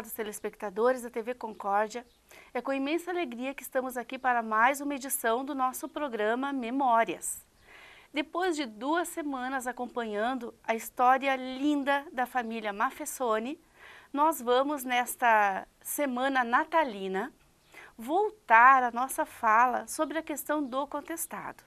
amados telespectadores da TV Concórdia. É com imensa alegria que estamos aqui para mais uma edição do nosso programa Memórias. Depois de 2 semanas acompanhando a história linda da família Mafessoni, nós vamos nesta semana natalina voltar a nossa fala sobre a questão do contestado.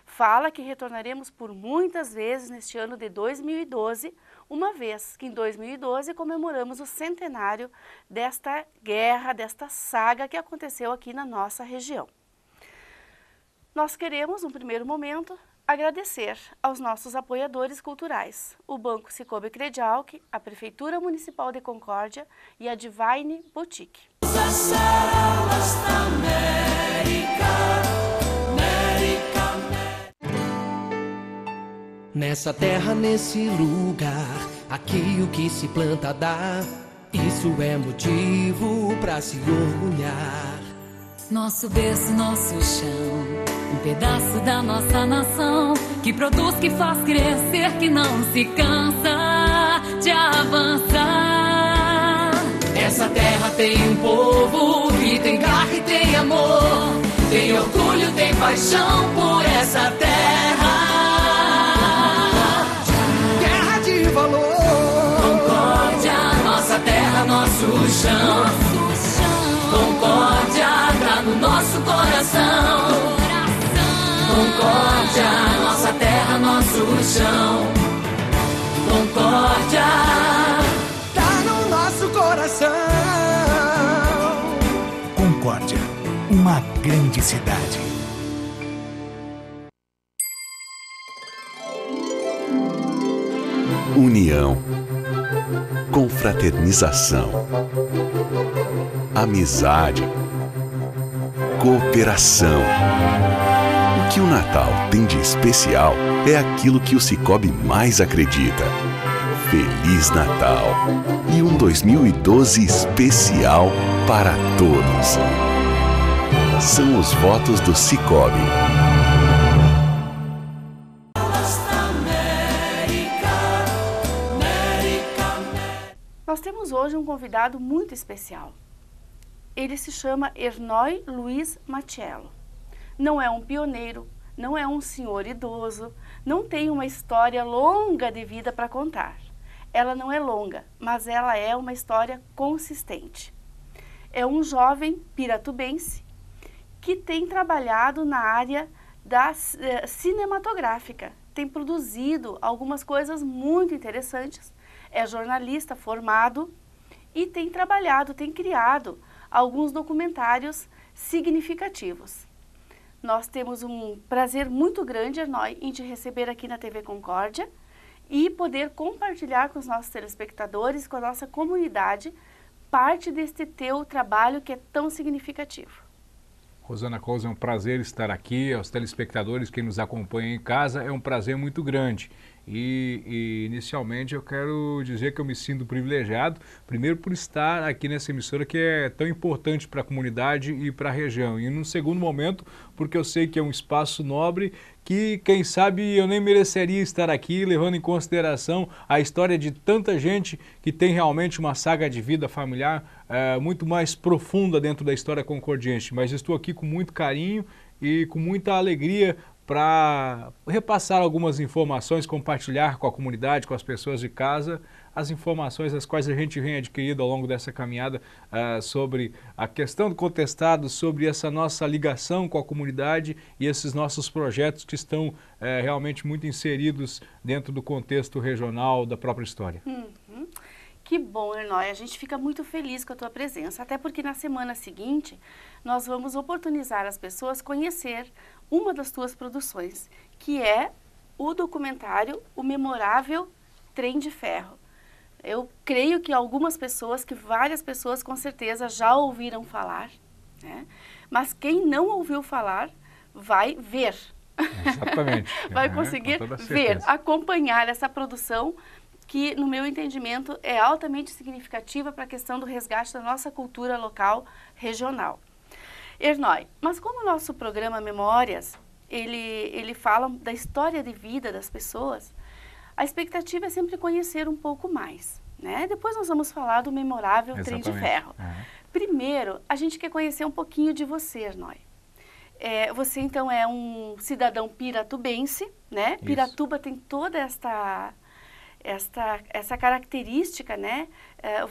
Fala que retornaremos por muitas vezes neste ano de 2012, uma vez que em 2012 comemoramos o centenário desta guerra, desta saga que aconteceu aqui na nossa região. Nós queremos, no primeiro momento, agradecer aos nossos apoiadores culturais, o Banco Sicoob Credialc, a Prefeitura Municipal de Concórdia e a Divine Boutique. Nessa terra, nesse lugar, aqui o que se planta dá. Isso é motivo pra se orgulhar. Nosso berço, nosso chão, um pedaço da nossa nação, que produz, que faz crescer, que não se cansa de avançar. Essa terra tem um povo que tem garra e tem amor, tem orgulho, tem paixão por essa terra. Terra de valor. Concórdia, nossa terra, nosso chão. Concórdia tá no nosso coração. Concórdia, nossa terra, nosso chão. Concórdia tá no nosso coração. Concórdia, uma grande cidade. União, confraternização, amizade, cooperação. O que o Natal tem de especial é aquilo que o Sicoob mais acredita. Feliz Natal e um 2012 especial para todos. São os votos do Sicoob. Nós temos hoje um convidado muito especial. Ele se chama Ernói Luiz Machello. Não é um pioneiro, não é um senhor idoso, não tem uma história longa de vida para contar. Ela não é longa, mas ela é uma história consistente. É um jovem piratubense que tem trabalhado na área cinematográfica, tem produzido algumas coisas muito interessantes, é jornalista formado e tem trabalhado, tem criado alguns documentários significativos. Nós temos um prazer muito grande, Ernói, em te receber aqui na TV Concórdia e poder compartilhar com os nossos telespectadores, com a nossa comunidade, parte deste teu trabalho que é tão significativo. Rosana Cousa, é um prazer estar aqui. Aos telespectadores que nos acompanham em casa, é um prazer muito grande. E inicialmente eu quero dizer que eu me sinto privilegiado, primeiro por estar aqui nessa emissora que é tão importante para a comunidade e para a região. E num segundo momento, porque eu sei que é um espaço nobre que, quem sabe, eu nem mereceria estar aqui, levando em consideração a história de tanta gente que tem realmente uma saga de vida familiar muito mais profunda dentro da história concordiense. Mas estou aqui com muito carinho e com muita alegria para repassar algumas informações, compartilhar com a comunidade, com as pessoas de casa, as informações as quais a gente vem adquirindo ao longo dessa caminhada sobre a questão do contestado, sobre essa nossa ligação com a comunidade e esses nossos projetos que estão realmente muito inseridos dentro do contexto regional da própria história. Que bom, Ernói, a gente fica muito feliz com a tua presença, até porque na semana seguinte nós vamos oportunizar as pessoas conhecer uma das tuas produções, que é o documentário O Memorável Trem de Ferro. Eu creio que várias pessoas com certeza já ouviram falar, né? Mas quem não ouviu falar vai ver. Exatamente. Vai conseguir ver, acompanhar essa produção que, no meu entendimento, é altamente significativa para a questão do resgate da nossa cultura local regional. Ernói, mas como o nosso programa Memórias, ele fala da história de vida das pessoas, a expectativa é sempre conhecer um pouco mais. né? Depois nós vamos falar do memorável Trem de Ferro. Primeiro, a gente quer conhecer um pouquinho de você, Arnoy. Você, então, é um cidadão piratubense, né? Isso. Piratuba tem toda essa característica, né?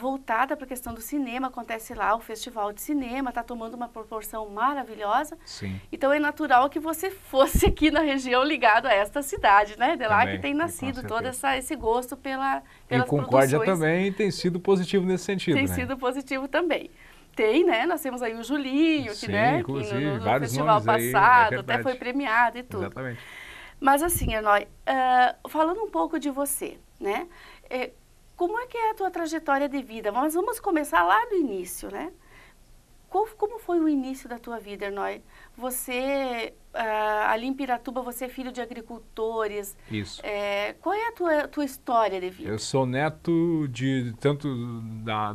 Voltada para a questão do cinema. Acontece lá o Festival de Cinema, está tomando uma proporção maravilhosa. Sim. Então, é natural que você fosse aqui na região ligado a esta cidade, né? De lá que tem nascido todo esse gosto pelas Concórdia produções. Também tem sido positivo nesse sentido, Tem sido positivo também. Tem, né? Nós temos aí o Julinho, Sim, que, né? Inclusive, que no vários festival nomes passado aí, até foi premiado e tudo. Exatamente. Mas assim, Arnoy, falando um pouco de você, né? Como é que é a tua trajetória de vida? Mas vamos começar lá do início, né? Como foi o início da tua vida, Arnoy? Você, ali em Piratuba, você é filho de agricultores. Isso. Qual é a tua história de vida? Eu sou neto de tanto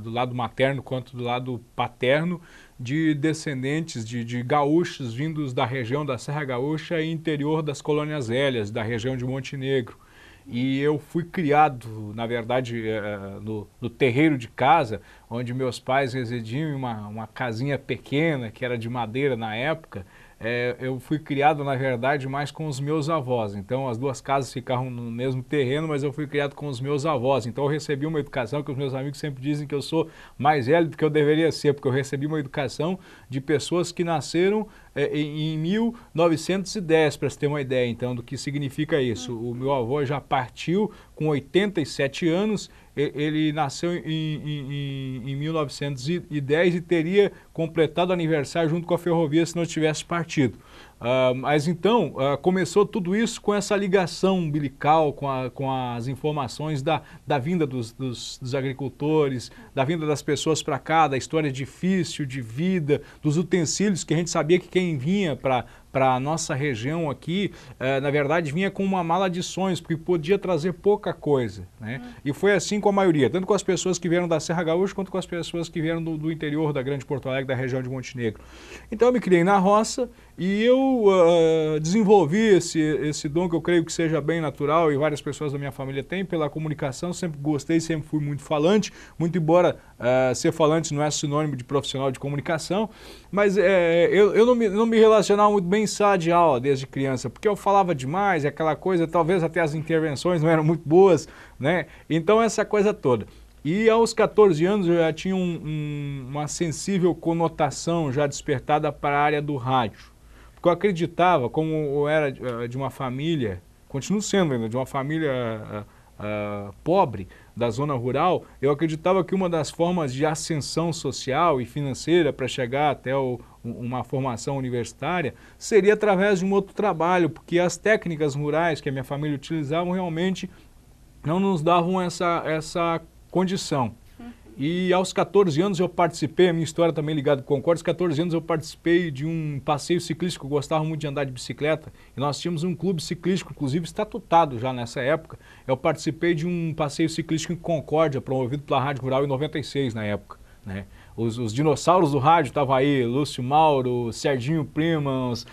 do lado materno quanto do lado paterno de descendentes de gaúchos vindos da região da Serra Gaúcha e interior das Colônias Velhas, da região de Montenegro. E eu fui criado, na verdade, no terreiro de casa, onde meus pais residiam em uma casinha pequena, que era de madeira na época. Eu fui criado, na verdade, mais com os meus avós. Então, as duas casas ficavam no mesmo terreno, mas eu fui criado com os meus avós. Então, eu recebi uma educação que os meus amigos sempre dizem que eu sou mais velho do que eu deveria ser, porque eu recebi uma educação de pessoas que nasceram em 1910, para você ter uma ideia, então, do que significa isso. O meu avô já partiu com 87 anos, ele nasceu em 1910 e teria completado aniversário junto com a ferrovia se não tivesse partido. Mas então, começou tudo isso com essa ligação umbilical, com as informações da vinda dos agricultores, da vinda das pessoas para cá, da história difícil de vida, dos utensílios que a gente sabia que quem vinha para a nossa região aqui, na verdade, vinha com uma mala de sonhos, porque podia trazer pouca coisa, né? E foi assim com a maioria, tanto com as pessoas que vieram da Serra Gaúcha, quanto com as pessoas que vieram do interior da Grande Porto Alegre, da região de Montenegro. Então eu me criei na roça e eu desenvolvi esse dom que eu creio que seja bem natural e várias pessoas da minha família têm pela comunicação. Sempre gostei, sempre fui muito falante, muito embora ser falante não é sinônimo de profissional de comunicação, mas eu não me relacionava muito bem em sala de aula desde criança, porque eu falava demais, aquela coisa, talvez até as intervenções não eram muito boas, né? Então essa coisa toda. E aos 14 anos eu já tinha uma sensível conotação já despertada para a área do rádio. Porque eu acreditava, como eu era de uma família, continuo sendo ainda, de uma família pobre da zona rural, eu acreditava que uma das formas de ascensão social e financeira para chegar até uma formação universitária seria através de um outro trabalho, porque as técnicas rurais que a minha família utilizava realmente não nos davam essa condição. E aos 14 anos eu participei, a minha história também ligada com Concórdia, aos 14 anos eu participei de um passeio ciclístico, eu gostava muito de andar de bicicleta, e nós tínhamos um clube ciclístico, inclusive estatutado já nessa época. Eu participei de um passeio ciclístico em Concórdia, promovido pela Rádio Rural em 96 na época, né? Os dinossauros do rádio estavam aí, Lúcio Mauro, Serginho Primans,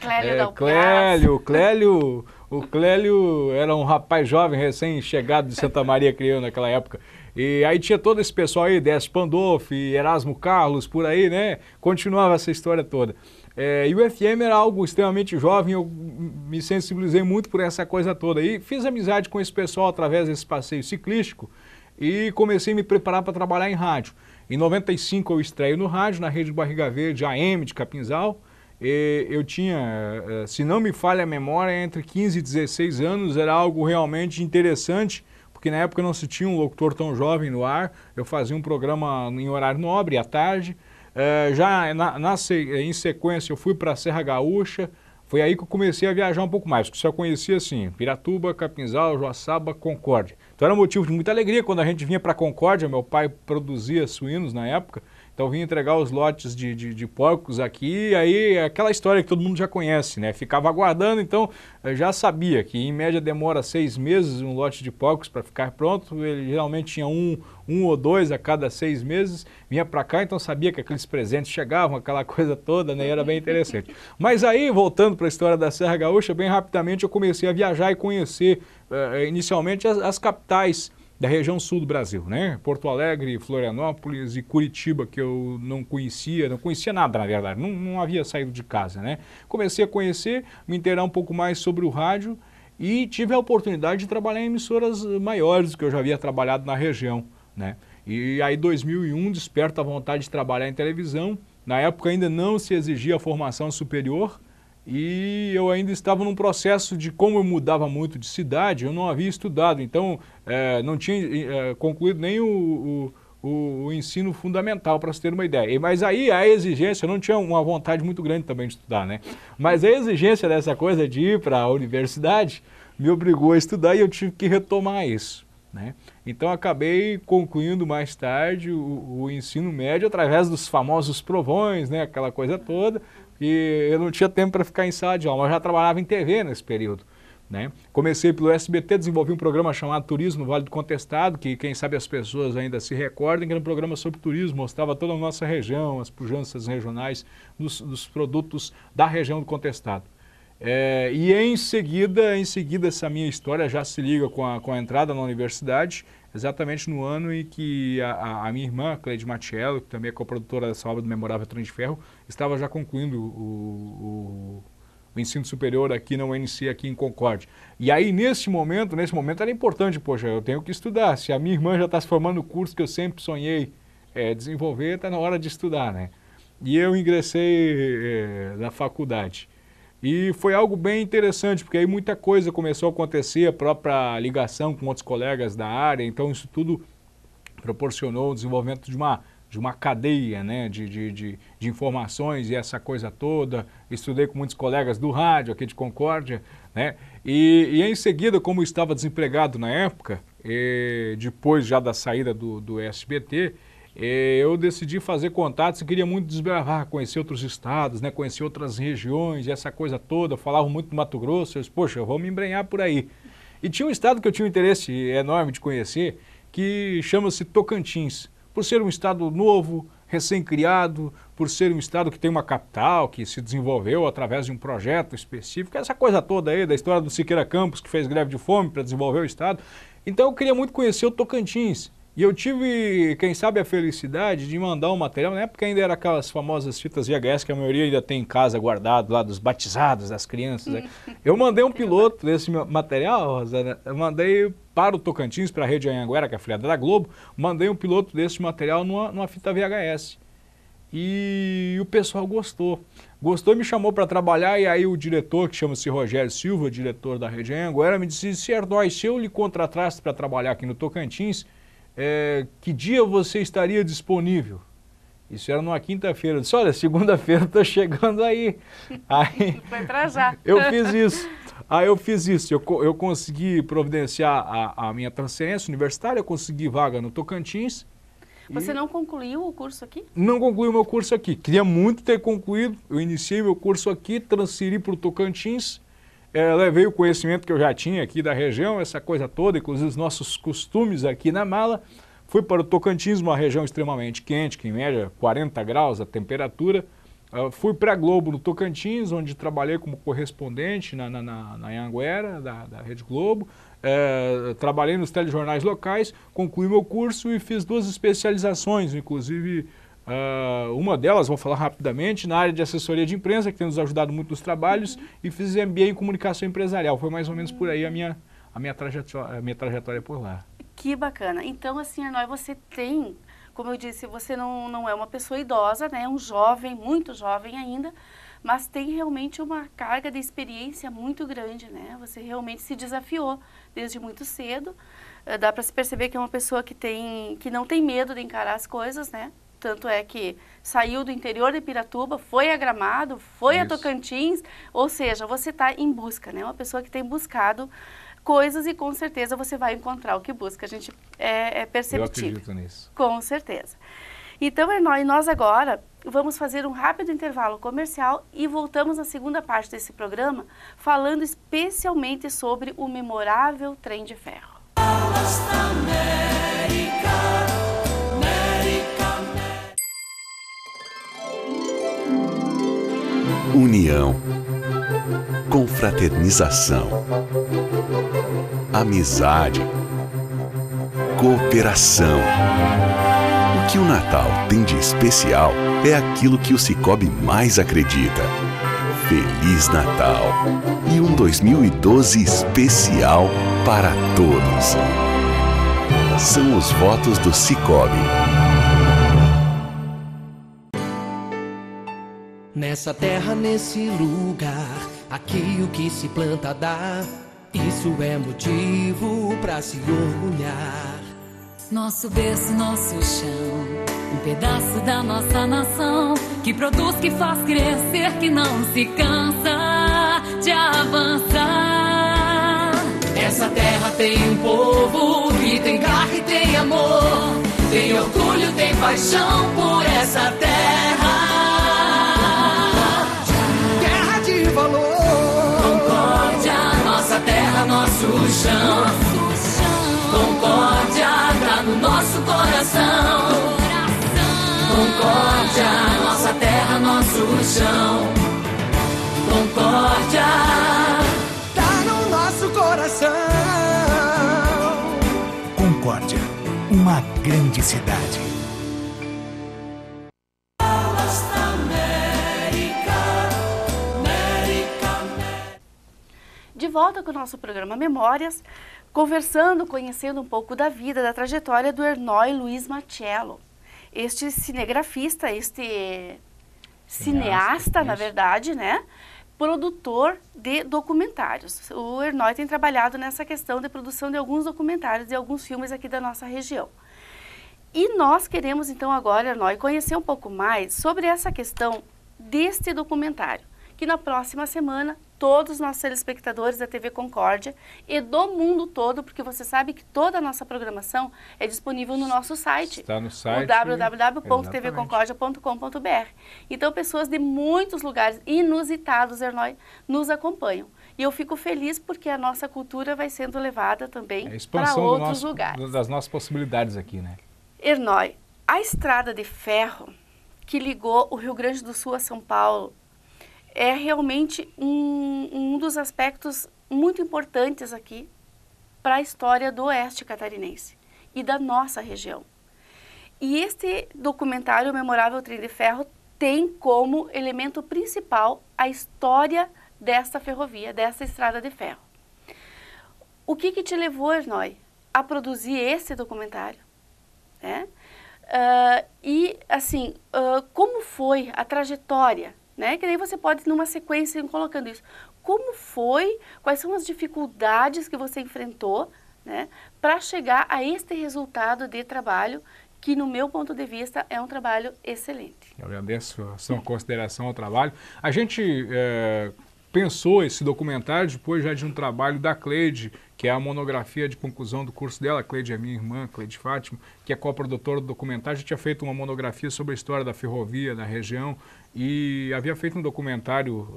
Clélio. O Clélio era um rapaz jovem, recém-chegado de Santa Maria Crioulo naquela época. E aí tinha todo esse pessoal aí, Décio Pandolfi, Erasmo Carlos, por aí, né? Continuava essa história toda. E o FM era algo extremamente jovem, eu me sensibilizei muito por essa coisa toda. E fiz amizade com esse pessoal através desse passeio ciclístico e comecei a me preparar para trabalhar em rádio. Em 95 eu estreio no rádio, na Rede Barriga Verde, AM de Capinzal. Eu tinha, se não me falha a memória, entre 15 e 16 anos, era algo realmente interessante, porque na época não se tinha um locutor tão jovem no ar. Eu fazia um programa em horário nobre, à tarde. Em sequência eu fui para a Serra Gaúcha. Foi aí que eu comecei a viajar um pouco mais, porque só conhecia assim, Piratuba, Capinzal, Joaçaba, Concórdia. Então era um motivo de muita alegria quando a gente vinha para Concórdia. Meu pai produzia suínos na época, então eu vinha entregar os lotes de porcos aqui, aí aquela história que todo mundo já conhece, né? Ficava aguardando, então eu já sabia que em média demora 6 meses um lote de porcos para ficar pronto. Ele geralmente tinha um ou dois a cada 6 meses, vinha para cá, então sabia que aqueles presentes chegavam, aquela coisa toda, né? E era bem interessante. Mas aí, voltando para a história da Serra Gaúcha, bem rapidamente eu comecei a viajar e conhecer inicialmente as capitais da região sul do Brasil, né? Porto Alegre, Florianópolis e Curitiba, que eu não conhecia nada, na verdade, não havia saído de casa, né? Comecei a conhecer, me inteirar um pouco mais sobre o rádio e tive a oportunidade de trabalhar em emissoras maiores do que eu já havia trabalhado na região, né? E aí, em 2001, desperta a vontade de trabalhar em televisão. Na época ainda não se exigia formação superior e eu ainda estava num processo de, como eu mudava muito de cidade, eu não havia estudado, então não tinha concluído nem o ensino fundamental, para você ter uma ideia. Mas aí a exigência, eu não tinha uma vontade muito grande também de estudar, né? Mas a exigência dessa coisa de ir para a universidade me obrigou a estudar e eu tive que retomar isso, né? Então acabei concluindo mais tarde o ensino médio através dos famosos provões, né? Aquela coisa toda, e eu não tinha tempo para ficar em sala de aula, mas já trabalhava em TV nesse período, né? Comecei pelo SBT, desenvolvi um programa chamado Turismo no Vale do Contestado, que quem sabe as pessoas ainda se recordem, que era um programa sobre turismo, mostrava toda a nossa região, as pujanças regionais dos produtos da região do Contestado. E em seguida essa minha história já se liga com a entrada na universidade, exatamente no ano em que a minha irmã, Cleide Matiello, que também é coprodutora dessa obra do Memorável Trem de Ferro, estava já concluindo o ensino superior aqui na UNC, aqui em Concórdia. E aí, nesse momento era importante, poxa, eu tenho que estudar. Se a minha irmã já está se formando no curso que eu sempre sonhei desenvolver, está na hora de estudar, né? E eu ingressei na faculdade. E foi algo bem interessante, porque aí muita coisa começou a acontecer, a própria ligação com outros colegas da área, então isso tudo proporcionou o desenvolvimento de uma cadeia, né, de informações e essa coisa toda. Estudei com muitos colegas do rádio aqui de Concórdia, né, e em seguida, como eu estava desempregado na época, depois já da saída do SBT, eu decidi fazer contatos e queria muito desbravar, conhecer outros estados, né, conhecer outras regiões, essa coisa toda. Falava muito do Mato Grosso, eu disse, poxa, eu vou me embrenhar por aí. E tinha um estado que eu tinha um interesse enorme de conhecer, que chama-se Tocantins, por ser um estado novo, recém-criado, por ser um estado que tem uma capital, que se desenvolveu através de um projeto específico, essa coisa toda aí da história do Siqueira Campos, que fez greve de fome para desenvolver o estado. Então eu queria muito conhecer o Tocantins. E eu tive, quem sabe, a felicidade de mandar um material, na época ainda era aquelas famosas fitas VHS que a maioria ainda tem em casa guardado, lá dos batizados das crianças. Né? Eu mandei um piloto desse material, Rosana, eu mandei para o Tocantins, para a Rede Anhanguera, que é afiliada da Globo, mandei um piloto desse material numa fita VHS. E o pessoal gostou. Gostou e me chamou para trabalhar, e aí o diretor, que chama-se Rogério Silva, diretor da Rede Anhanguera, me disse, Serdói, se eu lhe contratasse para trabalhar aqui no Tocantins, que dia você estaria disponível? Isso era numa quinta-feira. Eu disse, olha, segunda-feira estou chegando aí. Vai pra já. Eu fiz isso. Eu consegui providenciar a minha transferência universitária, eu consegui vaga no Tocantins. Você não concluiu o curso aqui? Não concluí o meu curso aqui. Queria muito ter concluído. Eu iniciei meu curso aqui, transferi para o Tocantins. Levei o conhecimento que eu já tinha aqui da região, essa coisa toda, inclusive os nossos costumes aqui na mala. Fui para o Tocantins, uma região extremamente quente, que em média 40 graus a temperatura. Fui para a Globo no Tocantins, onde trabalhei como correspondente na Anhanguera, da Rede Globo. Trabalhei nos telejornais locais, concluí meu curso e fiz 2 especializações, inclusive uma delas, vou falar rapidamente, na área de assessoria de imprensa, que tem nos ajudado muito nos trabalhos, e fiz MBA em comunicação empresarial. Foi mais ou menos por aí a minha trajetória por lá. Que bacana. Então, assim, Enói, você tem, como eu disse, você não é uma pessoa idosa, né? É um jovem, muito jovem ainda, mas tem realmente uma carga de experiência muito grande, né? Você realmente se desafiou desde muito cedo. Dá para se perceber que é uma pessoa que não tem medo de encarar as coisas, né? Tanto é que saiu do interior de Piratuba, foi a Gramado, foi a Tocantins, ou seja, você está em busca, né? Uma pessoa que tem buscado coisas e com certeza você vai encontrar o que busca. A gente é perceptível. Eu acredito nisso. Com certeza. Então, Enói, nós agora vamos fazer um rápido intervalo comercial e voltamos na segunda parte desse programa, falando especialmente sobre o memorável Trem de Ferro. União, confraternização, amizade, cooperação. O que o Natal tem de especial é aquilo que o Sicoob mais acredita. Feliz Natal e um 2012 especial para todos. São os votos do Sicoob. Nessa terra, nesse lugar, aqui o que se planta dá. Isso é motivo pra se orgulhar. Nosso berço, nosso chão, um pedaço da nossa nação, que produz, que faz crescer, que não se cansa de avançar. Essa terra tem um povo que tem garra e tem amor, tem orgulho, tem paixão por essa terra. Terra de valor, concórdia, nossa terra, nosso chão. Concórdia tá no nosso coração. Concórdia, nossa terra, nosso chão. Concórdia tá no nosso coração. Concórdia, uma grande cidade. De volta com o nosso programa Memórias, conversando, conhecendo um pouco da vida, da trajetória do Ernói Luiz Machello. Este cinegrafista, cineasta, na verdade, né? Produtor de documentários. O Ernói tem trabalhado nessa questão de produção de alguns documentários e alguns filmes aqui da nossa região. E nós queremos então agora, Ernói, conhecer um pouco mais sobre essa questão deste documentário, que na próxima semana todos os nossos telespectadores da TV Concórdia e do mundo todo, porque você sabe que toda a nossa programação é disponível no nosso site. Está no site. www.tvconcordia.com.br. Então, pessoas de muitos lugares inusitados, Ernói, nos acompanham. E eu fico feliz porque a nossa cultura vai sendo levada também para outros lugares. Das nossas possibilidades aqui, né? Ernói, a estrada de ferro que ligou o Rio Grande do Sul a São Paulo é realmente um dos aspectos muito importantes aqui para a história do Oeste Catarinense e da nossa região. E este documentário, o Memorável Trem de Ferro, tem como elemento principal a história desta ferrovia, dessa estrada de ferro. O que te levou, Ernói, a produzir esse documentário? Né? E, assim, como foi a trajetória? Né? Que daí você pode, numa sequência, ir colocando isso. Como foi, quais são as dificuldades que você enfrentou, né, para chegar a este resultado de trabalho, que no meu ponto de vista é um trabalho excelente. Eu agradeço a sua consideração ao trabalho. A gente pensou esse documentário depois já de um trabalho da Cleide, que é a monografia de conclusão do curso dela. A Cleide é minha irmã, Cleide Fátima, que é coprodutora do documentário. A gente tinha feito uma monografia sobre a história da ferrovia da região e havia feito um documentário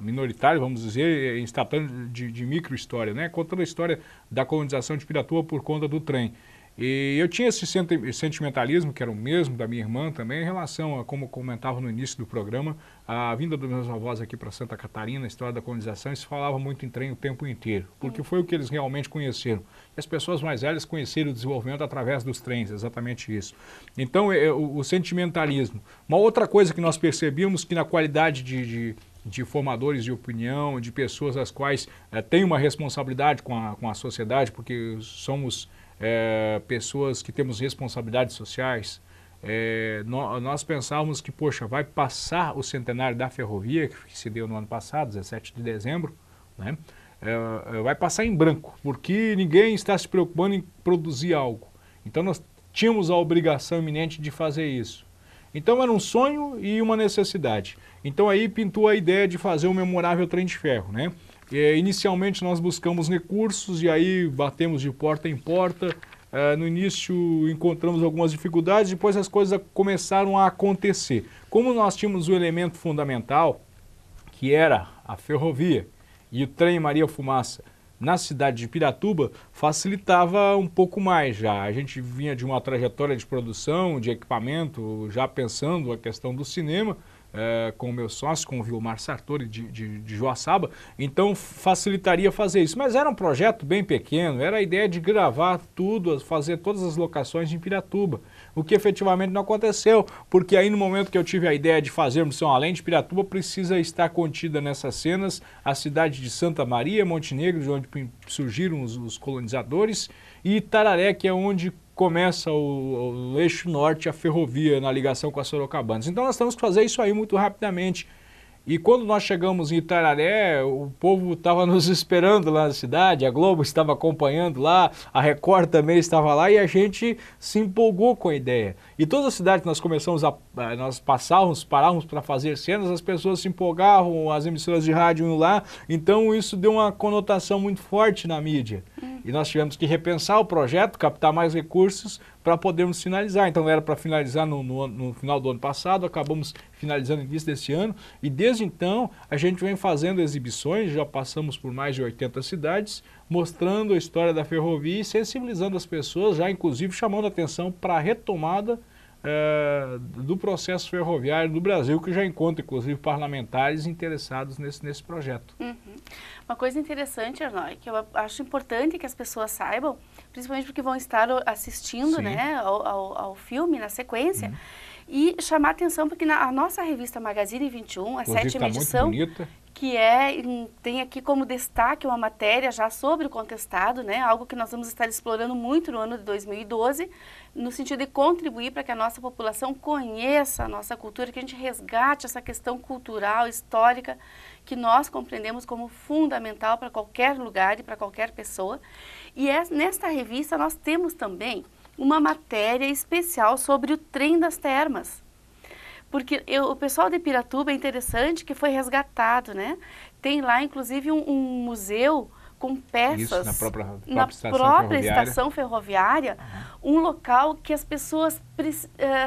minoritário, vamos dizer, em tratando de micro-história, né? Contando a história da colonização de Piratuba por conta do trem. E eu tinha esse sentimentalismo, que era o mesmo da minha irmã também, em relação a, como comentava no início do programa, a vinda dos meus avós aqui para Santa Catarina, a história da colonização, e se falava muito em trem o tempo inteiro, porque foi o que eles realmente conheceram. E as pessoas mais velhas conheceram o desenvolvimento através dos trens, exatamente isso. Então, o sentimentalismo. Uma outra coisa que nós percebíamos, que na qualidade de formadores de opinião, de pessoas as quais têm uma responsabilidade com a sociedade, porque somos pessoas que temos responsabilidades sociais, nós pensávamos que, poxa, vai passar o centenário da ferrovia, que se deu no ano passado, 17 de dezembro, né? Vai passar em branco, porque ninguém está se preocupando em produzir algo. Então nós tínhamos a obrigação iminente de fazer isso. Então era um sonho e uma necessidade. Então aí pintou a ideia de fazer o Memorável Trem de Ferro, né? Inicialmente nós buscamos recursos e aí batemos de porta em porta. No início encontramos algumas dificuldades, depois as coisas começaram a acontecer. Como nós tínhamos o elemento fundamental, que era a ferrovia e o trem Maria Fumaça na cidade de Piratuba, facilitava um pouco mais já. A gente vinha de uma trajetória de produção, de equipamento, já pensando a questão do cinema, com o meu sócio, com o Vilmar Sartori de Joaçaba, então facilitaria fazer isso. Mas era um projeto bem pequeno, era a ideia de gravar tudo, fazer todas as locações em Piratuba, o que efetivamente não aconteceu, porque aí no momento que eu tive a ideia de fazermos São Além de Piratuba, precisa estar contida nessas cenas a cidade de Santa Maria, Montenegro, de onde surgiram os colonizadores, e Itararé, que é onde começa o eixo norte, a ferrovia, na ligação com as Sorocabanas. Então nós temos que fazer isso aí muito rapidamente. E quando nós chegamos em Itararé, o povo estava nos esperando lá na cidade, a Globo estava acompanhando lá, a Record também estava lá e a gente se empolgou com a ideia. E todas as cidades que nós começamos nós parávamos para fazer cenas, as pessoas se empolgavam, as emissoras de rádio iam lá, então isso deu uma conotação muito forte na mídia. E nós tivemos que repensar o projeto, captar mais recursos para podermos finalizar. Então era para finalizar no final do ano passado, acabamos finalizando no início desse ano. E desde então a gente vem fazendo exibições, já passamos por mais de 80 cidades, mostrando a história da ferrovia e sensibilizando as pessoas, já inclusive chamando a atenção para a retomada do processo ferroviário do Brasil, que já encontra inclusive parlamentares interessados nesse projeto. Uma coisa interessante, Arnoy, que eu acho importante que as pessoas saibam, principalmente porque vão estar assistindo, né, ao filme na sequência, e chamar atenção porque a nossa revista Magazine 21, a 7ª edição, muito bonita, que tem aqui como destaque uma matéria já sobre o contestado, né, algo que nós vamos estar explorando muito no ano de 2012, no sentido de contribuir para que a nossa população conheça a nossa cultura, que a gente resgate essa questão cultural, histórica, que nós compreendemos como fundamental para qualquer lugar e para qualquer pessoa. E nesta revista nós temos também uma matéria especial sobre o trem das termas. Porque o pessoal de Piratuba é interessante que foi resgatado, né? Tem lá, inclusive, um museu com peças na própria estação ferroviária, um local que as pessoas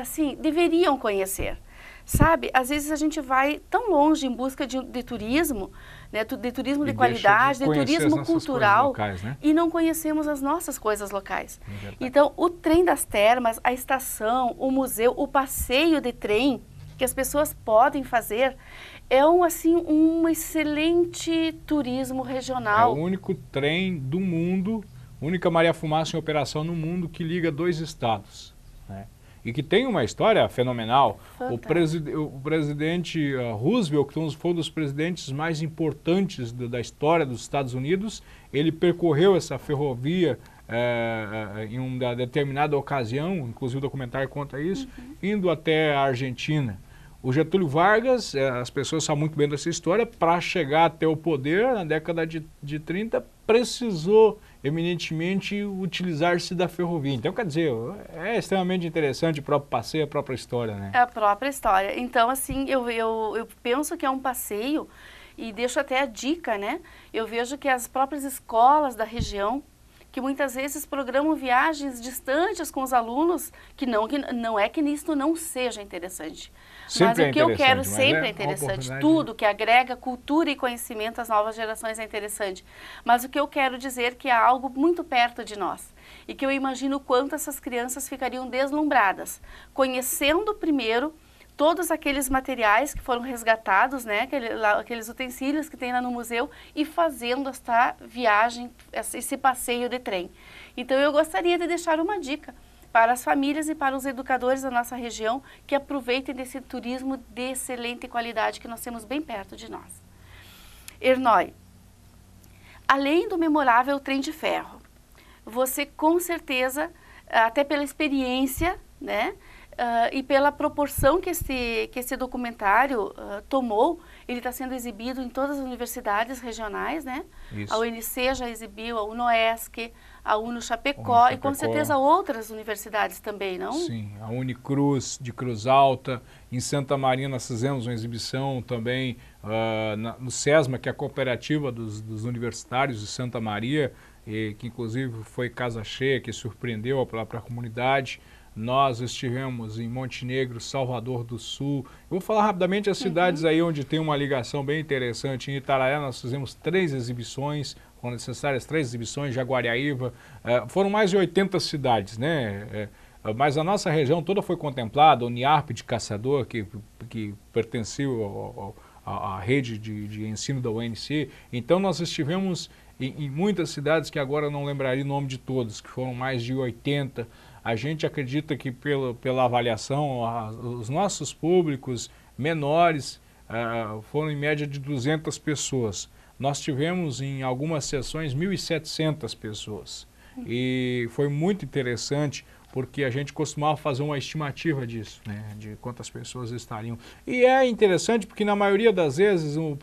assim, deveriam conhecer. Sabe, às vezes a gente vai tão longe em busca de turismo, né, de turismo de qualidade, de turismo cultural, locais, né? E não conhecemos as nossas coisas locais. Então, o trem das termas, a estação, o museu, o passeio de trem que as pessoas podem fazer é um excelente turismo regional. É o único trem do mundo, única Maria Fumaça em operação no mundo que liga 2 estados, né? E que tem uma história fenomenal. O presidente Roosevelt, que foi um dos presidentes mais importantes da história dos Estados Unidos, ele percorreu essa ferrovia em uma determinada ocasião, inclusive o documentário conta isso, indo até a Argentina. O Getúlio Vargas, as pessoas sabem muito bem dessa história, para chegar até o poder na década de 30, precisou eminentemente utilizar-se da ferrovia. Então, quer dizer, é extremamente interessante o próprio passeio, a própria história, né? É a própria história. Então, assim, eu penso que é um passeio, e deixo até a dica, né? Eu vejo que as próprias escolas da região, que muitas vezes programam viagens distantes com os alunos, que não é que isso não seja interessante. Mas o que eu quero sempre é interessante. Tudo que agrega cultura e conhecimento às novas gerações é interessante. Mas o que eu quero dizer é que é algo muito perto de nós. E que eu imagino o quanto essas crianças ficariam deslumbradas, conhecendo primeiro todos aqueles materiais que foram resgatados, né, aqueles utensílios que tem lá no museu, e fazendo esta viagem, esse passeio de trem. Então eu gostaria de deixar uma dica para as famílias e para os educadores da nossa região que aproveitem desse turismo de excelente qualidade que nós temos bem perto de nós. Arnoy, além do memorável trem de ferro, você com certeza, até pela experiência, né, e pela proporção que esse documentário tomou, ele está sendo exibido em todas as universidades regionais, né? Isso. A UNC já exibiu, a UNOESC, a UNO Chapecó e com certeza outras universidades também, não? Sim, a Unicruz de Cruz Alta, em Santa Maria nós fizemos uma exibição também no SESMA, que é a cooperativa dos universitários de Santa Maria, que inclusive foi casa cheia, que surpreendeu a própria comunidade. Nós estivemos em Montenegro, Salvador do Sul. Eu vou falar rapidamente as cidades aí onde tem uma ligação bem interessante. Em Itararé nós fizemos 3 exibições, foram necessárias 3 exibições, Jaguariaíva. Foram mais de 80 cidades, né? mas a nossa região toda foi contemplada, o NIARP de Caçador, que pertenceu à rede de ensino da UNC. Então nós estivemos em muitas cidades que agora não lembraria o nome de todas, que foram mais de 80. A gente acredita que pela avaliação, os nossos públicos menores foram em média de 200 pessoas. Nós tivemos em algumas sessões 1.700 pessoas. E foi muito interessante, porque a gente costumava fazer uma estimativa disso, né, de quantas pessoas estariam. E é interessante porque na maioria das vezes um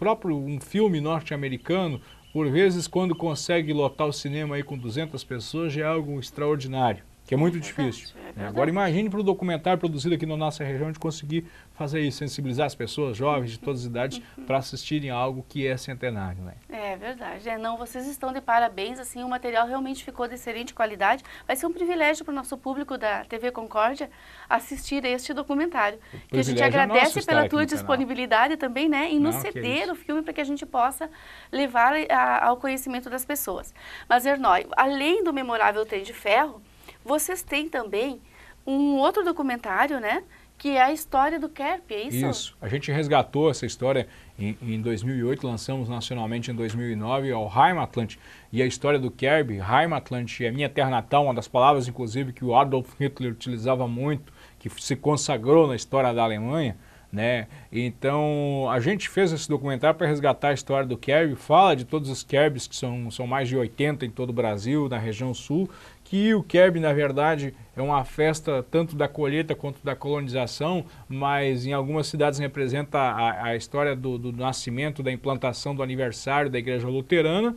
filme norte-americano, por vezes quando consegue lotar o cinema aí com 200 pessoas, já é algo extraordinário, que é muito difícil. Agora imagine para o documentário produzido aqui na nossa região de conseguir fazer isso, sensibilizar as pessoas jovens de todas as idades para assistirem a algo que é centenário, né? É verdade. Não, vocês estão de parabéns, assim, o material realmente ficou de excelente qualidade. Vai ser um privilégio para o nosso público da TV Concórdia assistir a este documentário. Que a gente agradece pela tua disponibilidade também, né, em nos ceder o filme para que a gente possa levar ao conhecimento das pessoas. Mas, Ernói, além do memorável Trem de Ferro, vocês têm também um outro documentário, né? Que é a história do Kerb, é isso? Isso. A gente resgatou essa história em 2008, lançamos nacionalmente em 2009, o Heimatland, e a história do Kerb. Heimatland é minha terra natal, uma das palavras, inclusive, que o Adolf Hitler utilizava muito, que se consagrou na história da Alemanha, né? Então, a gente fez esse documentário para resgatar a história do Kerb, fala de todos os Kerbs, que são mais de 80 em todo o Brasil, na região sul, que o Kerb, na verdade, é uma festa tanto da colheita quanto da colonização, mas em algumas cidades representa a história do nascimento, da implantação do aniversário da Igreja Luterana,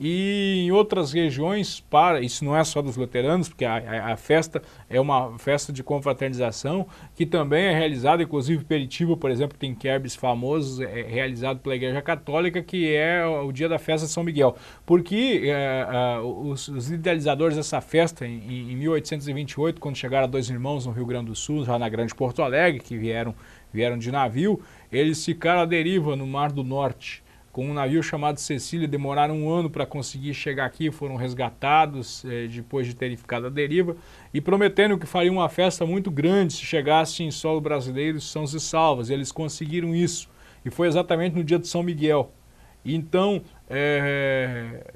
e em outras regiões, isso não é só dos luteranos, porque a festa é uma festa de confraternização, que também é realizada, inclusive Peritiba, por exemplo, tem Kerbs famosos, é realizado pela Igreja Católica, que é o dia da festa de São Miguel. Porque os idealizadores dessa festa, em 1828, quando chegaram dois irmãos no Rio Grande do Sul, já na Grande Porto Alegre, que vieram de navio, eles ficaram à deriva no Mar do Norte, com um navio chamado Cecília, demoraram um ano para conseguir chegar aqui, foram resgatados depois de terem ficado à deriva, e prometendo que fariam uma festa muito grande se chegasse em solo brasileiro sãos e salvos. Eles conseguiram isso, e foi exatamente no dia de São Miguel. Então,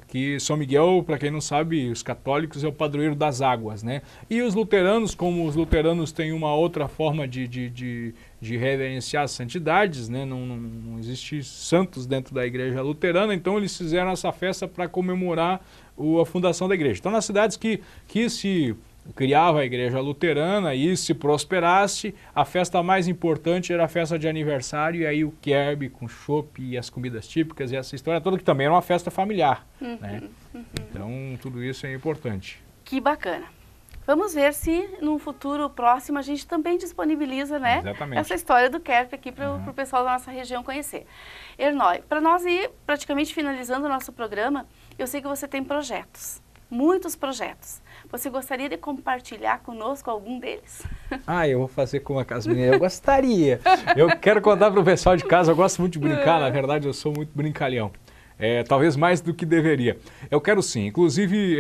que São Miguel, para quem não sabe, os católicos é o padroeiro das águas, né? E os luteranos, como os luteranos têm uma outra forma de reverenciar as santidades, né? Não existe santos dentro da igreja luterana, então eles fizeram essa festa para comemorar a fundação da igreja. Então, nas cidades que se criava a igreja luterana e se prosperasse, a festa mais importante era a festa de aniversário, e aí o Kerb com chopp e as comidas típicas e essa história toda, que também era uma festa familiar, né? Então tudo isso é importante. Que bacana. Vamos ver se num futuro próximo a gente também disponibiliza, né, essa história do Kerb aqui para o pessoal da nossa região conhecer. Ernói, para nós ir praticamente finalizando o nosso programa, eu sei que você tem projetos, muitos projetos. Você gostaria de compartilhar conosco algum deles? Eu vou fazer como a Casminha. Eu gostaria. Eu quero contar para o pessoal de casa, eu gosto muito de brincar, na verdade eu sou muito brincalhão. Talvez mais do que deveria. Eu quero sim, inclusive,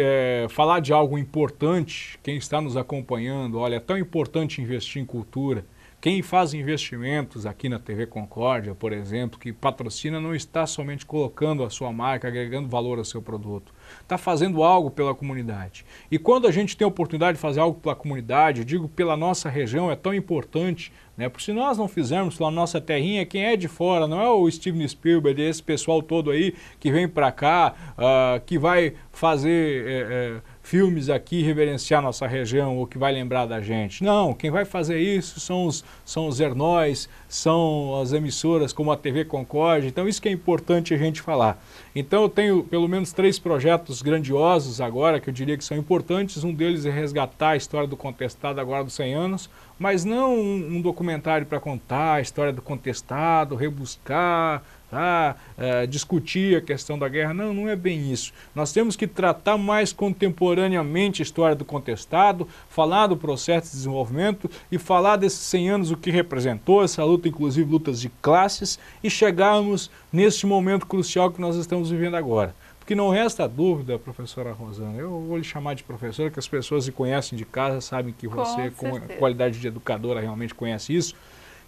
falar de algo importante. Quem está nos acompanhando, olha, é tão importante investir em cultura. Quem faz investimentos aqui na TV Concórdia, por exemplo, que patrocina, não está somente colocando a sua marca, agregando valor ao seu produto. Está fazendo algo pela comunidade. E quando a gente tem a oportunidade de fazer algo pela comunidade, eu digo pela nossa região, é tão importante, né? Porque se nós não fizermos pela nossa terrinha, quem é de fora, não é o Steven Spielberg, é esse pessoal todo aí que vem para cá, que vai fazer filmes aqui, reverenciar nossa região, ou que vai lembrar da gente. Não, quem vai fazer isso são os Ernóis, são as emissoras como a TV Concórdia. Então isso que é importante a gente falar. Então eu tenho pelo menos 3 projetos grandiosos agora, que eu diria que são importantes. Um deles é resgatar a história do Contestado agora dos 100 anos, mas não um documentário para contar a história do Contestado, rebuscar, discutir a questão da guerra. Não é bem isso. Nós temos que tratar mais contemporaneamente a história do Contestado, falar do processo de desenvolvimento e falar desses 100 anos, o que representou essa luta, inclusive lutas de classes, e chegarmos neste momento crucial que nós estamos vivendo agora. Porque não resta dúvida, professora Rosana, eu vou lhe chamar de professora, que as pessoas se conhecem de casa, sabem que você, com qualidade de educadora, realmente conhece isso,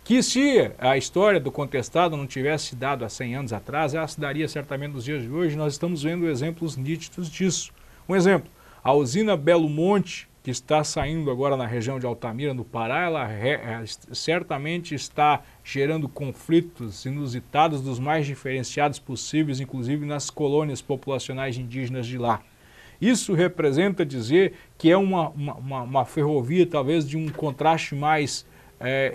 que se a história do contestado não tivesse dado há 100 anos atrás, ela se daria certamente nos dias de hoje. Nós estamos vendo exemplos nítidos disso. Um exemplo, a usina Belo Monte, que está saindo agora na região de Altamira, no Pará, ela certamente está gerando conflitos inusitados dos mais diferenciados possíveis, inclusive nas colônias populacionais indígenas de lá. Isso representa dizer que é uma ferrovia talvez de um contraste mais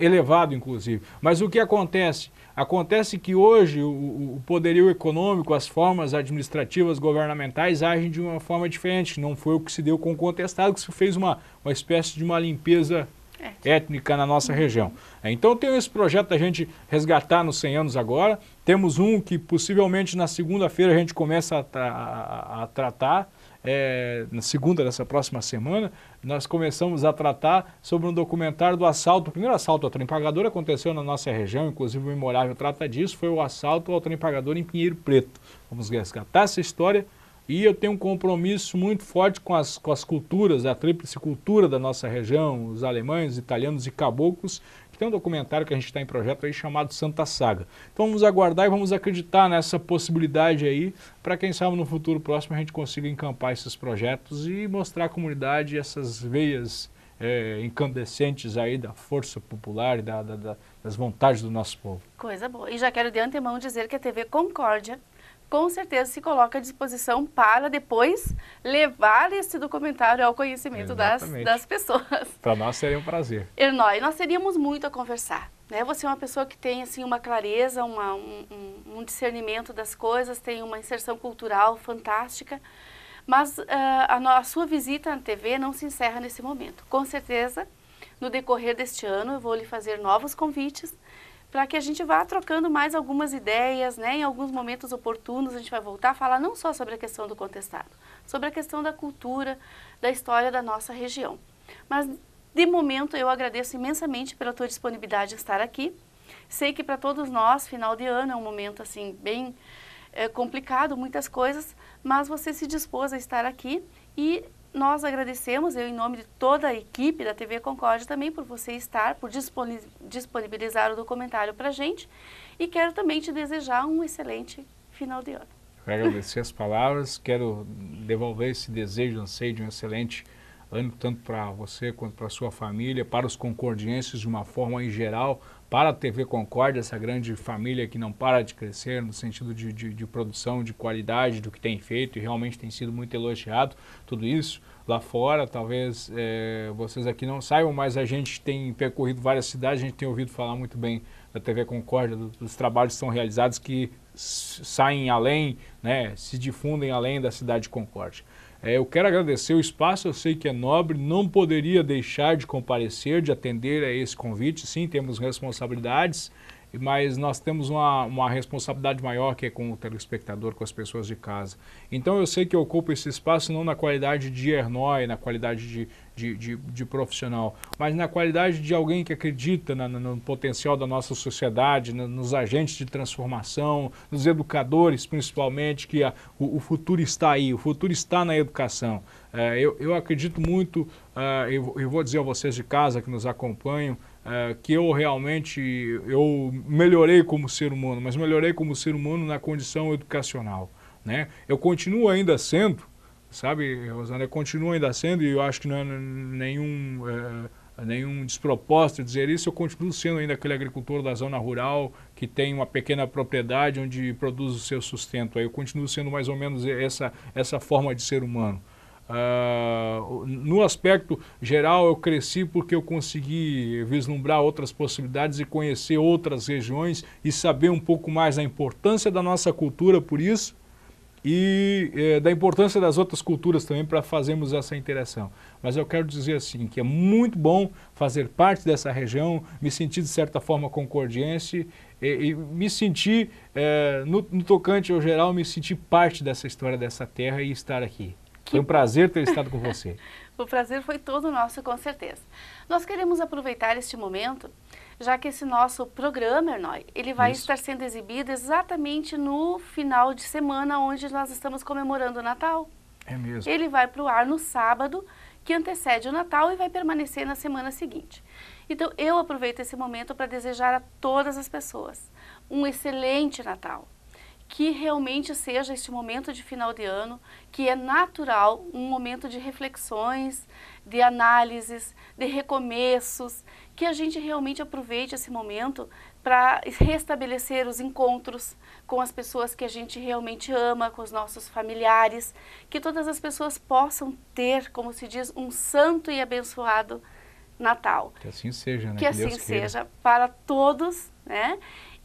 elevado, inclusive. Mas o que acontece? Acontece que hoje o poderio econômico, as formas administrativas governamentais agem de uma forma diferente. Não foi o que se deu com o contestado, que se fez uma espécie de uma limpeza étnica na nossa região. Então tem esse projeto da gente resgatar nos 100 anos agora. Temos um que possivelmente na segunda-feira a gente começa a tratar. Na segunda dessa próxima semana, nós começamos a tratar sobre um documentário do assalto. O primeiro assalto ao trem pagador aconteceu na nossa região, inclusive o Memorável trata disso, foi o assalto ao trem pagador em Pinheiro Preto. Vamos resgatar essa história e eu tenho um compromisso muito forte com as culturas, a tríplice cultura da nossa região, os alemães, italianos e caboclos. Tem um documentário que a gente está em projeto aí chamado Santa Saga. Então vamos aguardar e vamos acreditar nessa possibilidade aí, para quem sabe no futuro próximo a gente consiga encampar esses projetos e mostrar à comunidade essas veias incandescentes aí da força popular e das vontades do nosso povo. Coisa boa. E já quero de antemão dizer que a TV Concórdia com certeza se coloca à disposição para depois levar esse documentário ao conhecimento das pessoas. Para nós seria um prazer. Nós teríamos muito a conversar, né? Você é uma pessoa que tem assim, uma clareza, um discernimento das coisas, tem uma inserção cultural fantástica, mas a sua visita na TV não se encerra nesse momento. Com certeza, no decorrer deste ano, eu vou lhe fazer novos convites, para que a gente vá trocando mais algumas ideias, né? Em alguns momentos oportunos a gente vai voltar a falar não só sobre a questão do contestado, sobre a questão da cultura, da história da nossa região. Mas, de momento, eu agradeço imensamente pela tua disponibilidade em estar aqui. Sei que para todos nós, final de ano é um momento assim bem complicado, muitas coisas, mas você se dispôs a estar aqui e nós agradecemos, eu em nome de toda a equipe da TV Concórdia também por você estar, por disponibilizar o documentário para a gente e quero também te desejar um excelente final de ano. Quero agradecer as palavras, quero devolver esse desejo, anseio de um excelente ano, tanto para você quanto para a sua família, para os concordienses de uma forma em geral, para a TV Concórdia, essa grande família que não para de crescer no sentido de produção, de qualidade do que tem feito e realmente tem sido muito elogiado, tudo isso. Lá fora, talvez vocês aqui não saibam, mas a gente tem percorrido várias cidades, a gente tem ouvido falar muito bem da TV Concórdia, dos trabalhos que são realizados que saem além, né, se difundem além da cidade de Concórdia. Eu quero agradecer o espaço, eu sei que é nobre, não poderia deixar de comparecer, de atender a esse convite. Sim, temos responsabilidades, mas nós temos uma responsabilidade maior que é com o telespectador, com as pessoas de casa. Então eu sei que eu ocupo esse espaço não na qualidade de hernói, na qualidade de profissional, mas na qualidade de alguém que acredita no potencial da nossa sociedade, nos agentes de transformação, nos educadores principalmente, que o futuro está aí, o futuro está na educação. Eu acredito muito, eu vou dizer a vocês de casa que nos acompanham, que eu melhorei como ser humano, mas melhorei como ser humano na condição educacional, né? Eu continuo ainda sendo, sabe, Rosana, eu continuo ainda sendo, e eu acho que não é nenhum despropósito dizer isso, eu continuo sendo ainda aquele agricultor da zona rural que tem uma pequena propriedade onde produz o seu sustento. Eu continuo sendo mais ou menos essa forma de ser humano. No aspecto geral, eu cresci porque eu consegui vislumbrar outras possibilidades e conhecer outras regiões e saber um pouco mais da importância da nossa cultura por isso e da importância das outras culturas também para fazermos essa interação. Mas eu quero dizer assim, que é muito bom fazer parte dessa região, me sentir de certa forma concordiense e me sentir, no tocante ao geral, me sentir parte dessa história dessa terra e estar aqui. Foi um prazer ter estado com você. O prazer foi todo nosso, com certeza. Nós queremos aproveitar este momento já que esse nosso programa, Ernói, ele vai estar sendo exibido exatamente no final de semana, onde nós estamos comemorando o Natal. É mesmo. Ele vai para o ar no sábado, que antecede o Natal, e vai permanecer na semana seguinte. Então, eu aproveito esse momento para desejar a todas as pessoas um excelente Natal. Que realmente seja este momento de final de ano, que é natural, um momento de reflexões, de análises, de recomeços, que a gente realmente aproveite esse momento para restabelecer os encontros com as pessoas que a gente realmente ama, com os nossos familiares, que todas as pessoas possam ter, como se diz, um santo e abençoado Natal. Que assim seja, né? Que assim seja para todos, né?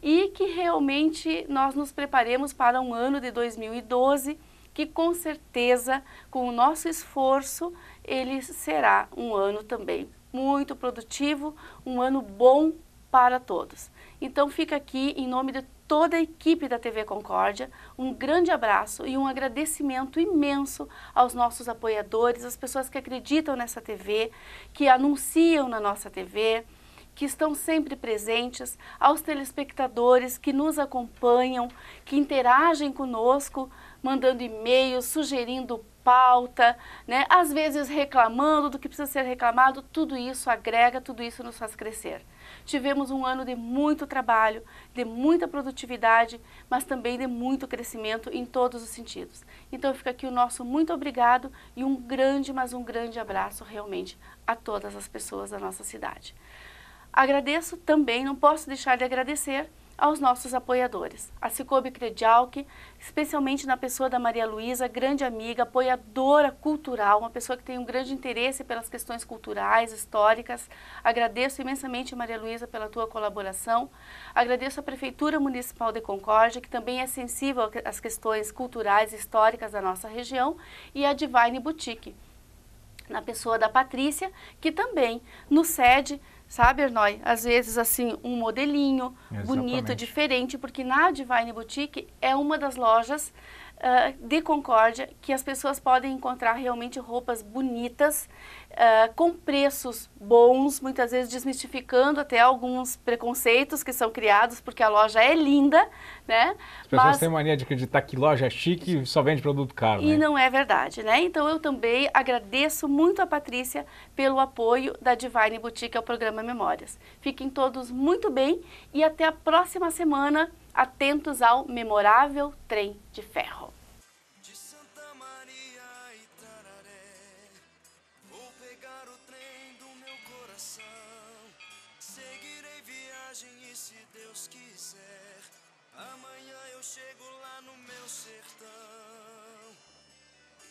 E que realmente nós nos preparemos para um ano de 2012, que com certeza, com o nosso esforço, ele será um ano também muito produtivo, um ano bom para todos. Então fica aqui, em nome de toda a equipe da TV Concórdia, um grande abraço e um agradecimento imenso aos nossos apoiadores, às pessoas que acreditam nessa TV, que anunciam na nossa TV, que estão sempre presentes, aos telespectadores que nos acompanham, que interagem conosco, mandando e-mails, sugerindo pauta, né? Às vezes reclamando do que precisa ser reclamado, tudo isso agrega, tudo isso nos faz crescer. Tivemos um ano de muito trabalho, de muita produtividade, mas também de muito crescimento em todos os sentidos. Então fica aqui o nosso muito obrigado e um grande, mas um grande abraço realmente a todas as pessoas da nossa cidade. Agradeço também, não posso deixar de agradecer aos nossos apoiadores, a Cicobi Credialc, especialmente na pessoa da Maria Luísa, grande amiga, apoiadora cultural, uma pessoa que tem um grande interesse pelas questões culturais, históricas. Agradeço imensamente, Maria Luísa, pela tua colaboração. Agradeço a Prefeitura Municipal de Concórdia, que também é sensível às questões culturais e históricas da nossa região, e a Divine Boutique, na pessoa da Patrícia, que também nos cede, sabe, Ernói, às vezes assim, um modelinho bonito, diferente, porque na Divine Boutique é uma das lojas de Concórdia que as pessoas podem encontrar realmente roupas bonitas, com preços bons, muitas vezes desmistificando até alguns preconceitos que são criados, porque a loja é linda, né? As pessoas têm mania de acreditar que loja chique e só vende produto caro, né? E não é verdade, né? Então eu também agradeço muito a Patrícia pelo apoio da Divine Boutique ao programa Memórias. Fiquem todos muito bem e até a próxima semana, atentos ao memorável Trem de Ferro. E se Deus quiser, amanhã eu chego lá no meu sertão.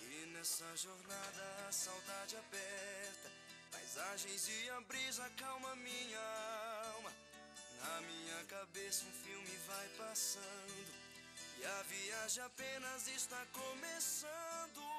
E nessa jornada a saudade aperta, paisagens e a brisa calma minha alma. Na minha cabeça um filme vai passando e a viagem apenas está começando.